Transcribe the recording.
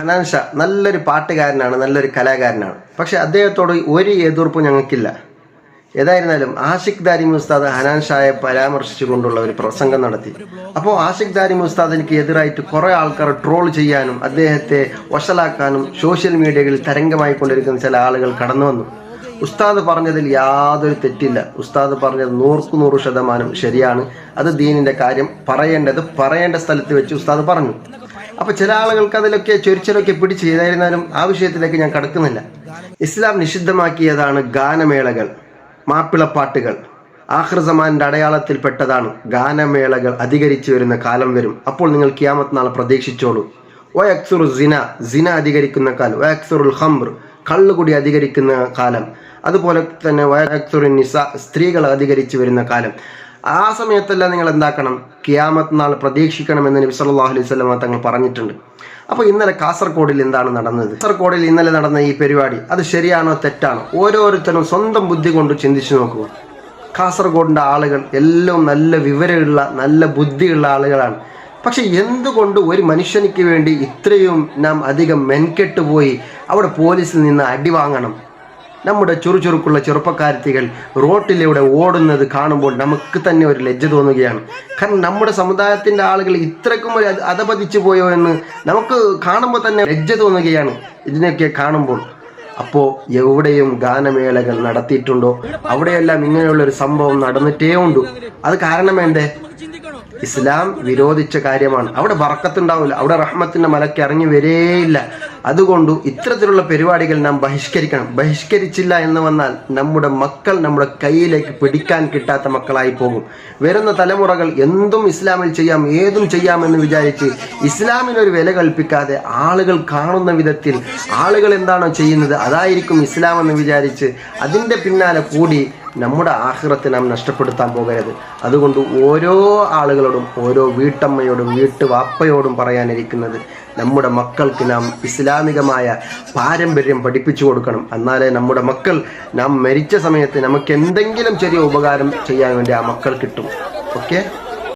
ഹനാൻ ഷാ നല്ലൊരു പാട്ടുകാരനാണ്, നല്ലൊരു കലാകാരനാണ്. പക്ഷെ അദ്ദേഹത്തോട് ഒരു എതിർപ്പും ഞങ്ങൾക്കില്ല. ഏതായിരുന്നാലും ആഷിഖ് ദാരിമി ഉസ്താദ് ഹനാൻ ഷായെ പരാമർശിച്ചുകൊണ്ടുള്ള ഒരു പ്രസംഗം നടത്തി. അപ്പോൾ ആഷിഖ് ദാരിമി ഉസ്താദിന് എതിരായിട്ട് കുറേ ആൾക്കാർ ട്രോൾ ചെയ്യാനും അദ്ദേഹത്തെ വഷളാക്കാനും സോഷ്യൽ മീഡിയകളിൽ തരംഗമായി കൊണ്ടിരിക്കുന്ന ചില ആളുകൾ കടന്നു വന്നു. ഉസ്താദ് പറഞ്ഞതിൽ യാതൊരു തെറ്റില്ല. ഉസ്താദ് പറഞ്ഞത് 100% ശരിയാണ്. അത് ദീനിന്റെ കാര്യം പറയേണ്ട സ്ഥലത്ത് വെച്ച് ഉസ്താദ് പറഞ്ഞു. അപ്പോൾ ചില ആളുകൾക്ക് അതിലൊക്കെ ചൊരിച്ചിലൊക്കെ പിടിച്ച് ചെയ്തായിരുന്നാലും ആ വിഷയത്തിലേക്ക് ഞാൻ കടക്കുന്നില്ല. ഇസ്ലാം നിഷിദ്ധമാക്കിയതാണ് ഗാനമേളകൾ, മാപ്പിളപ്പാട്ടുകൾ. ആഖിർ അടയാളത്തിൽപ്പെട്ടതാണ് ഗാനമേളകൾ. അധികരിച്ചു വരുന്ന കാലം വരും. അപ്പോൾ നിങ്ങൾ ഖിയാമത്ത് നാൾ പ്രതീക്ഷിച്ചോളൂ. വയക്സുറു സിന അധികരിക്കുന്ന കാലം, വയക്സുറുൽ ഖംർ കള്ളുകുടി അധികരിക്കുന്ന കാലം, അതുപോലെ തന്നെ വയക്സുറു നിസ സ്ത്രീകൾ അധികരിച്ചു വരുന്ന കാലം. ആ സമയത്തെല്ലാം നിങ്ങൾ എന്താക്കണം? ഖിയാമത്ത് നാൾ പ്രതീക്ഷിക്കണമെന്ന് നബി സല്ലല്ലാഹു അലൈഹി വസല്ലം തങ്ങൾ പറഞ്ഞിട്ടുണ്ട്. അപ്പോൾ ഇന്നലെ കാസർഗോഡിൽ എന്താണ് നടന്നത്? കാസർഗോഡിൽ ഇന്നലെ നടന്ന ഈ പരിപാടി അത് ശരിയാണോ തെറ്റാണോ? ഓരോരുത്തരും സ്വന്തം ബുദ്ധി കൊണ്ട് ചിന്തിച്ചു നോക്കുക. കാസർഗോഡിൻ്റെ ആളുകൾ എല്ലാം നല്ല വിവരമുള്ള നല്ല ബുദ്ധിയുള്ള ആളുകളാണ്. പക്ഷെ എന്തുകൊണ്ട് ഒരു മനുഷ്യനിക്ക് വേണ്ടി ഇത്രയും നാം അധികം മെൻകെട്ട് പോയി അവിടെ പോലീസിൽ നിന്ന് അടി വാങ്ങണം? നമ്മുടെ ചുറുചുറുക്കുള്ള ചെറുപ്പക്കാരത്തികൾ റോട്ടിലൂടെ ഓടുന്നത് കാണുമ്പോൾ നമുക്ക് തന്നെ ഒരു ലജ്ജ തോന്നുകയാണ്. കാരണം നമ്മുടെ സമുദായത്തിൻ്റെ ആളുകൾ ഇത്രയ്ക്കും ഒരു അധപതിച്ചു പോയോ എന്ന് നമുക്ക് കാണുമ്പോൾ തന്നെ ലജ്ജ തോന്നുകയാണ് ഇതിനൊക്കെ കാണുമ്പോൾ. അപ്പോൾ എവിടെയും ഗാനമേളകൾ നടത്തിയിട്ടുണ്ടോ? അവിടെയെല്ലാം ഇങ്ങനെയുള്ളൊരു സംഭവം നടന്നിട്ടേ ഉണ്ടു. അത് കാരണം എന്തേ? ഇസ്ലാം വിരോധിച്ച കാര്യമാണ്. അവിടെ ബർക്കത്തുണ്ടാവില്ല, അവിടെ റഹ്മത്തിൻ്റെ മലക്ക് ഇറങ്ങി വരേയില്ല. അതുകൊണ്ട് ഇത്തരത്തിലുള്ള പരിപാടികൾ നാം ബഹിഷ്കരിക്കണം. ബഹിഷ്കരിച്ചില്ല എന്ന് വന്നാൽ നമ്മുടെ മക്കൾ നമ്മുടെ കയ്യിലേക്ക് പിടിക്കാൻ കിട്ടാത്ത മക്കളായി പോകും. വരുന്ന തലമുറകൾ എന്തും ഇസ്ലാമിൽ ചെയ്യാം, ഏതും ചെയ്യാമെന്ന് വിചാരിച്ച് ഇസ്ലാമിനൊരു വില കൽപ്പിക്കാതെ ആളുകൾ കാണുന്ന വിധത്തിൽ ആളുകൾ എന്താണോ ചെയ്യുന്നത് അതായിരിക്കും ഇസ്ലാം എന്ന് വിചാരിച്ച് അതിൻ്റെ പിന്നാലെ കൂടി നമ്മുടെ ആഖിറത്തെ നാം നഷ്ടപ്പെടുത്താൻ പോകരുത്. അതുകൊണ്ട് ഓരോ ആളുകളോടും ഓരോ വീട്ടമ്മയോടും വീട്ടുവാപ്പയോടും പറയാനിരിക്കുന്നത്, നമ്മുടെ മക്കൾക്ക് നാം ഇസ്ലാമികമായ പാരമ്പര്യം പഠിപ്പിച്ചു കൊടുക്കണം. എന്നാലേ നമ്മുടെ മക്കൾ നാം മരിച്ച സമയത്ത് നമുക്ക് എന്തെങ്കിലും ചെറിയ ഉപകാരം ചെയ്യാൻ വേണ്ടി ആ മക്കൾ കിട്ടും. ഓക്കെ.